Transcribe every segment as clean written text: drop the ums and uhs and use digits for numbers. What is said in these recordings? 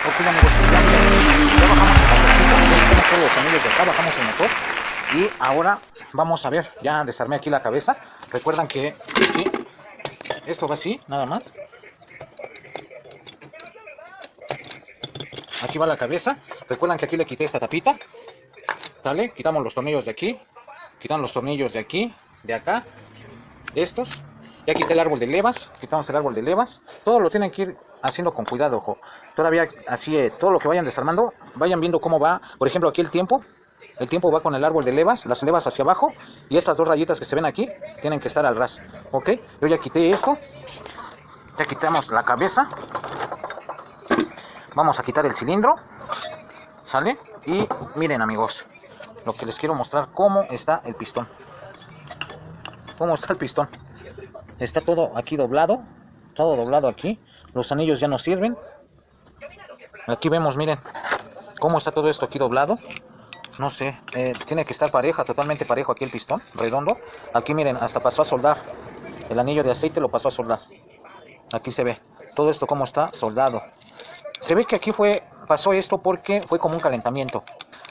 Ok, amigos, pues ya miren, ya bajamos el motorcito, ya quitamos todos los tornillos de acá, bajamos el motor. Y ahora vamos a ver, ya desarmé aquí la cabeza. Recuerdan que aquí, esto va así, nada más. Aquí va la cabeza. Recuerdan que aquí le quité esta tapita. ¿Sale? Quitamos los tornillos de aquí. Quitamos los tornillos de aquí, de acá. Estos. Ya quité el árbol de levas. Quitamos el árbol de levas. Todo lo tienen que ir haciendo con cuidado, ojo. Todavía así, todo lo que vayan desarmando, vayan viendo cómo va. Por ejemplo, aquí el tiempo. El tiempo va con el árbol de levas, las levas hacia abajo. Y estas dos rayitas que se ven aquí, tienen que estar al ras. ¿Ok? Yo ya quité esto. Ya quitamos la cabeza. Vamos a quitar el cilindro. ¿Sale? Y miren, amigos, lo que les quiero mostrar, cómo está el pistón. Cómo está el pistón. Está todo aquí doblado. Todo doblado aquí. Los anillos ya no sirven. Aquí vemos, miren, cómo está todo esto aquí doblado. No sé, tiene que estar pareja, totalmente parejo aquí el pistón, redondo. Aquí miren, hasta pasó a soldar. El anillo de aceite lo pasó a soldar. Aquí se ve. Todo esto cómo está soldado. Se ve que aquí pasó esto porque fue como un calentamiento.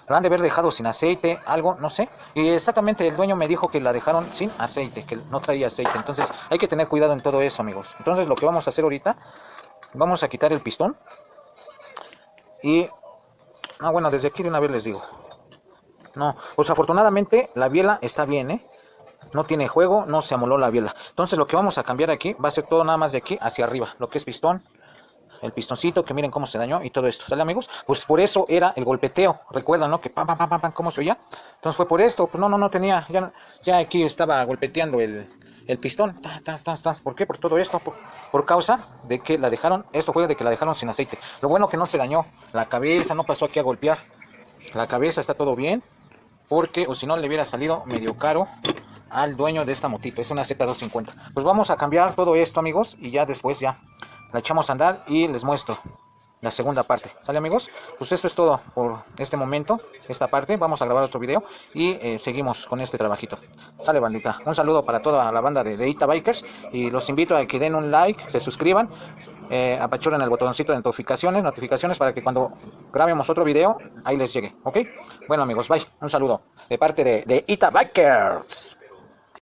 La han de haber dejado sin aceite, algo, no sé. Y exactamente el dueño me dijo que la dejaron sin aceite, que no traía aceite. Entonces hay que tener cuidado en todo eso, amigos. Entonces lo que vamos a hacer ahorita, vamos a quitar el pistón. Y, bueno, desde aquí de una vez les digo. No, pues afortunadamente la biela está bien, ¿eh? No tiene juego, no se amoló la biela. Entonces lo que vamos a cambiar aquí va a ser todo nada más de aquí hacia arriba. Lo que es pistón. El pistoncito, que miren cómo se dañó y todo esto, ¿sale, amigos? Pues por eso era el golpeteo, recuerdan, ¿no? Que pam, pam, pam, pam, pam, ¿cómo se oía? Entonces fue por esto, pues no tenía, ya aquí estaba golpeteando el pistón, ¿por qué? Por todo esto, por causa de que la dejaron, esto fue de que la dejaron sin aceite. Lo bueno que no se dañó, la cabeza no pasó aquí a golpear, la cabeza está todo bien, porque o si no le hubiera salido medio caro al dueño de esta motito, es una Z250. Pues vamos a cambiar todo esto, amigos, y ya después ya la echamos a andar y les muestro la segunda parte. ¿Sale, amigos? Pues esto es todo por este momento, esta parte. Vamos a grabar otro video y seguimos con este trabajito. Sale, bandita. Un saludo para toda la banda de Ita Bikers y los invito a que den un like, se suscriban, apachuren el botoncito de notificaciones para que cuando grabemos otro video, ahí les llegue. ¿Ok? Bueno, amigos, bye. Un saludo de parte de Ita Bikers.